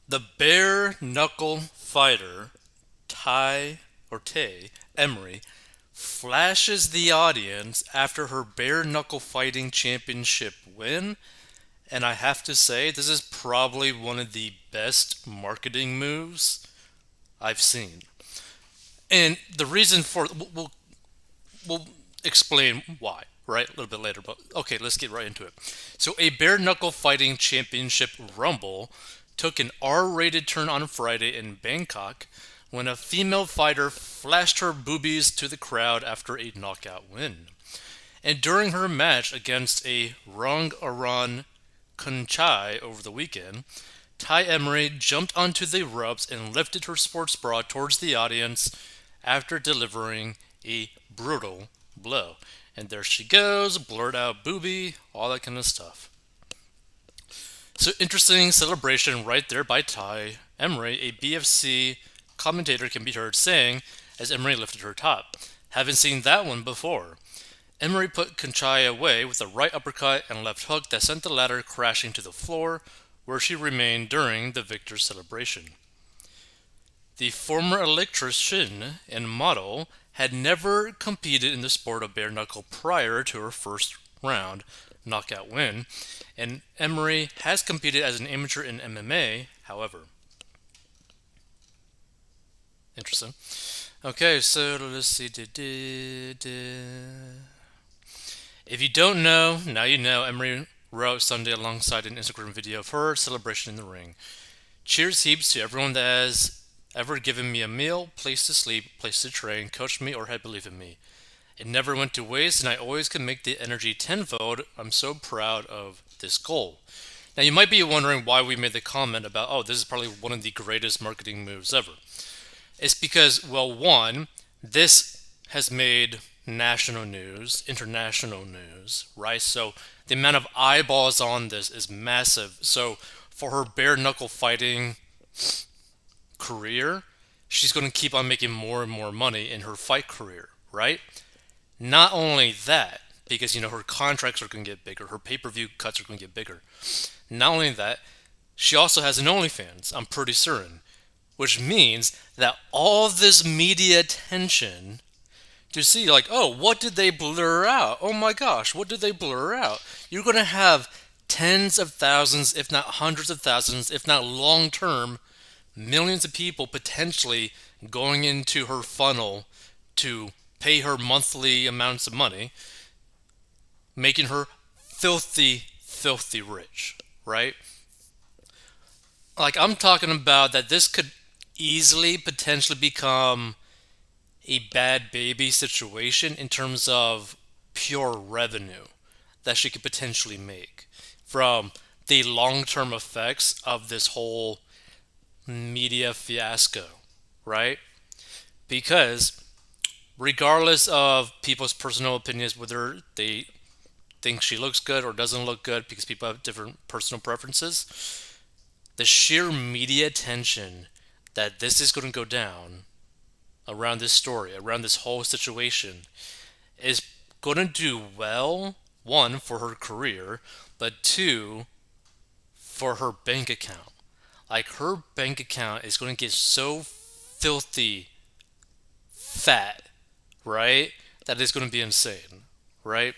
The bare knuckle fighter, Tai Emery, flashes the audience after her bare knuckle fighting championship win, and I have to say, this is probably one of the best marketing moves I've seen. And the reason for we'll explain why, right? A little bit later, but okay, let's get right into it. So, a bare knuckle fighting championship rumble took an R rated turn on Friday in Bangkok when a female fighter flashed her boobies to the crowd after a knockout win. And during her match against a Rong Aran Kunchai over the weekend, Tai Emery jumped onto the ropes and lifted her sports bra towards the audience after delivering a brutal blow. And there she goes, blurred out booby, all that kind of stuff. So interesting celebration right there by Tai Emery. A BFC commentator can be heard saying as Emery lifted her top. Haven't seen that one before. Emery put Conchai away with a right uppercut and left hook that sent the latter crashing to the floor, where she remained during the victor's celebration. The former electrician and model had never competed in the sport of bare knuckle prior to her first round knockout win, and Emery has competed as an amateur in MMA, however. Interesting. Okay, so let's see. If you don't know, now you know. Emery wrote Sunday alongside an Instagram video of her celebration in the ring. Cheers heaps to everyone that has ever given me a meal, place to sleep, place to train, coached me, or had belief in me. It never went to waste, and I always can make the energy tenfold. I'm so proud of this goal. Now, you might be wondering why we made the comment about, oh, this is probably one of the greatest marketing moves ever. It's because, well, one, this has made national news, international news, right? So the amount of eyeballs on this is massive. So for her bare knuckle fighting career, she's going to keep on making more and more money in her fight career, right? Not only that, because her contracts are going to get bigger, her pay-per-view cuts are going to get bigger. Not only that, she also has an OnlyFans, I'm pretty certain, which means that all this media attention to see, like, oh, what did they blur out? Oh my gosh, what did they blur out? You're going to have tens of thousands, if not hundreds of thousands, if not long term, millions of people potentially going into her funnel to pay her monthly amounts of money, making her filthy, filthy rich, right? Like, I'm talking about that this could easily potentially become a bad baby situation in terms of pure revenue that she could potentially make from the long term effects of this whole media fiasco, right? Because regardless of people's personal opinions, whether they think she looks good or doesn't look good because people have different personal preferences, the sheer media attention that this is going to go down around this story, around this whole situation, is going to do well, one, for her career, but two, for her bank account. Like, her bank account is going to get so filthy fat, right? That is going to be insane, right?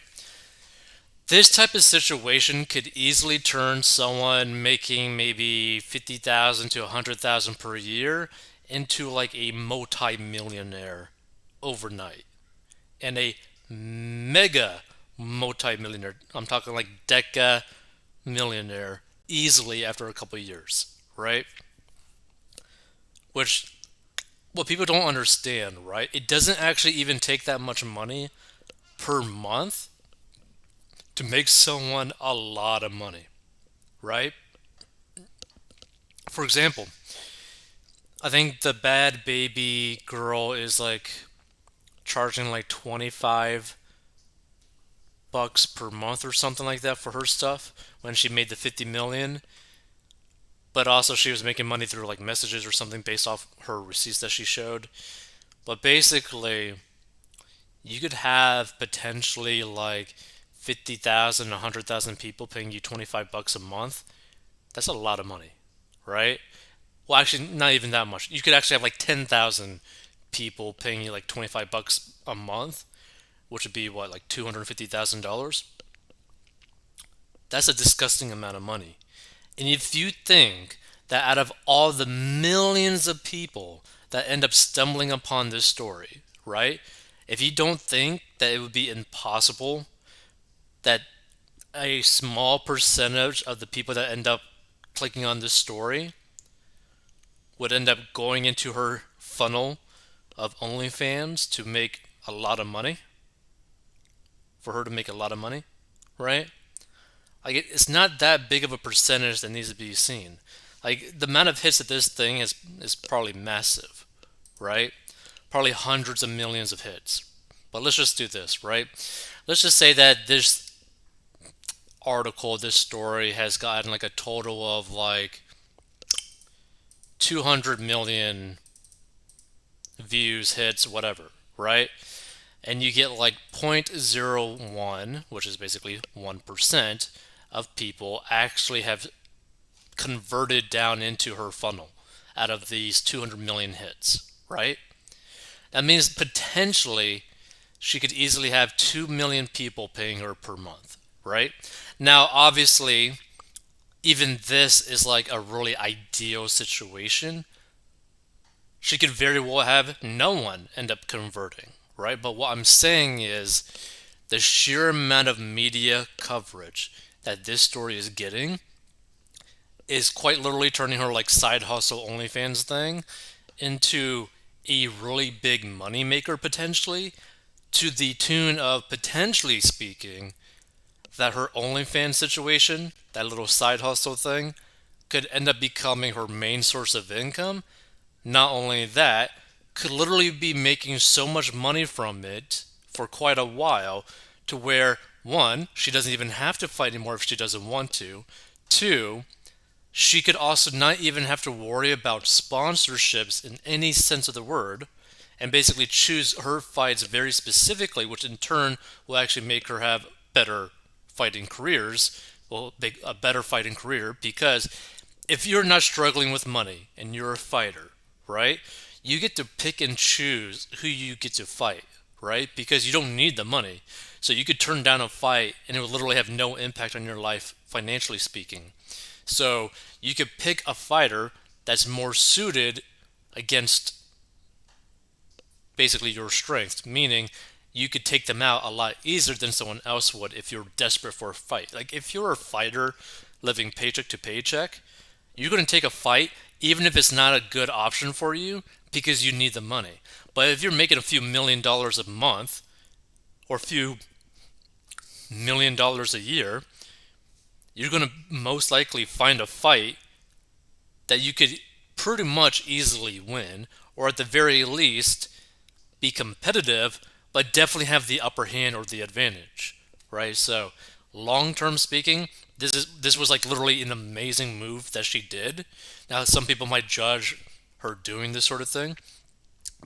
This type of situation could easily turn someone making maybe 50,000 to 100,000 per year into like a multi-millionaire overnight. And a mega multi-millionaire. I'm talking like deca millionaire easily after a couple of years, right? Which what people don't understand, right? It doesn't actually even take that much money per month to make someone a lot of money, right? For example, I think the bad baby girl is like charging like 25 bucks per month or something like that for her stuff when she made the 50 million, but also she was making money through like messages or something based off her receipts that she showed. But basically, you could have potentially like 50,000, 100,000 people paying you 25 bucks a month. That's a lot of money, right? Well, actually, not even that much. You could actually have like 10,000 people paying you like $25 a month, which would be what, like $250,000. That's a disgusting amount of money. And if you think that out of all the millions of people that end up stumbling upon this story, right? If you don't think that it would be impossible that a small percentage of the people that end up clicking on this story would end up going into her funnel of OnlyFans to make a lot of money, for her to make a lot of money, right? Like it's not that big of a percentage that needs to be seen. Like the amount of hits that this thing is probably massive, right? Probably hundreds of millions of hits. But let's just do this, right? Let's just say that this article, this story has gotten like a total of like 200 million views, hits, whatever, right? And you get like 0.01, which is basically 1% of people actually have converted down into her funnel out of these 200 million hits, right? That means potentially she could easily have 2 million people paying her per month, right? Now, obviously, even this is like a really ideal situation. She could very well have no one end up converting, right? But what I'm saying is the sheer amount of media coverage that this story is getting is quite literally turning her like side hustle OnlyFans thing into a really big moneymaker potentially, to the tune of potentially speaking that her OnlyFans situation, that little side hustle thing, could end up becoming her main source of income. Not only that, could literally be making so much money from it for quite a while to where, one, she doesn't even have to fight anymore if she doesn't want to. Two, she could also not even have to worry about sponsorships in any sense of the word and basically choose her fights very specifically, which in turn will actually make her have better fighting careers, will make a better fighting career because if you're not struggling with money and you're a fighter, right? You get to pick and choose who you get to fight, right? Because you don't need the money. So you could turn down a fight and it would literally have no impact on your life financially speaking. So you could pick a fighter that's more suited against basically your strength, meaning you could take them out a lot easier than someone else would if you're desperate for a fight. Like if you're a fighter living paycheck to paycheck, you're going to take a fight even if it's not a good option for you because you need the money. But if you're making a few $1 million a month or a few $1 million a year, you're going to most likely find a fight that you could pretty much easily win, or at the very least be competitive, but definitely have the upper hand or the advantage, right? So, long term speaking, this was like literally an amazing move that she did. Now, some people might judge her doing this sort of thing,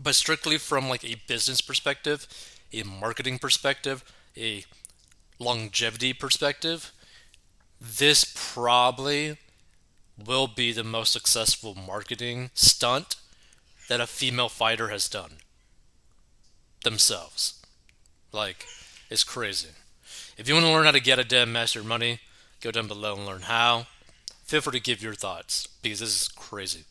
but strictly from like a business perspective, a marketing perspective, a longevity perspective, this probably will be the most successful marketing stunt that a female fighter has done themselves. Like, it's crazy. If you want to learn how to get a damn master your money, go down below and learn how. Feel free to give your thoughts because this is crazy.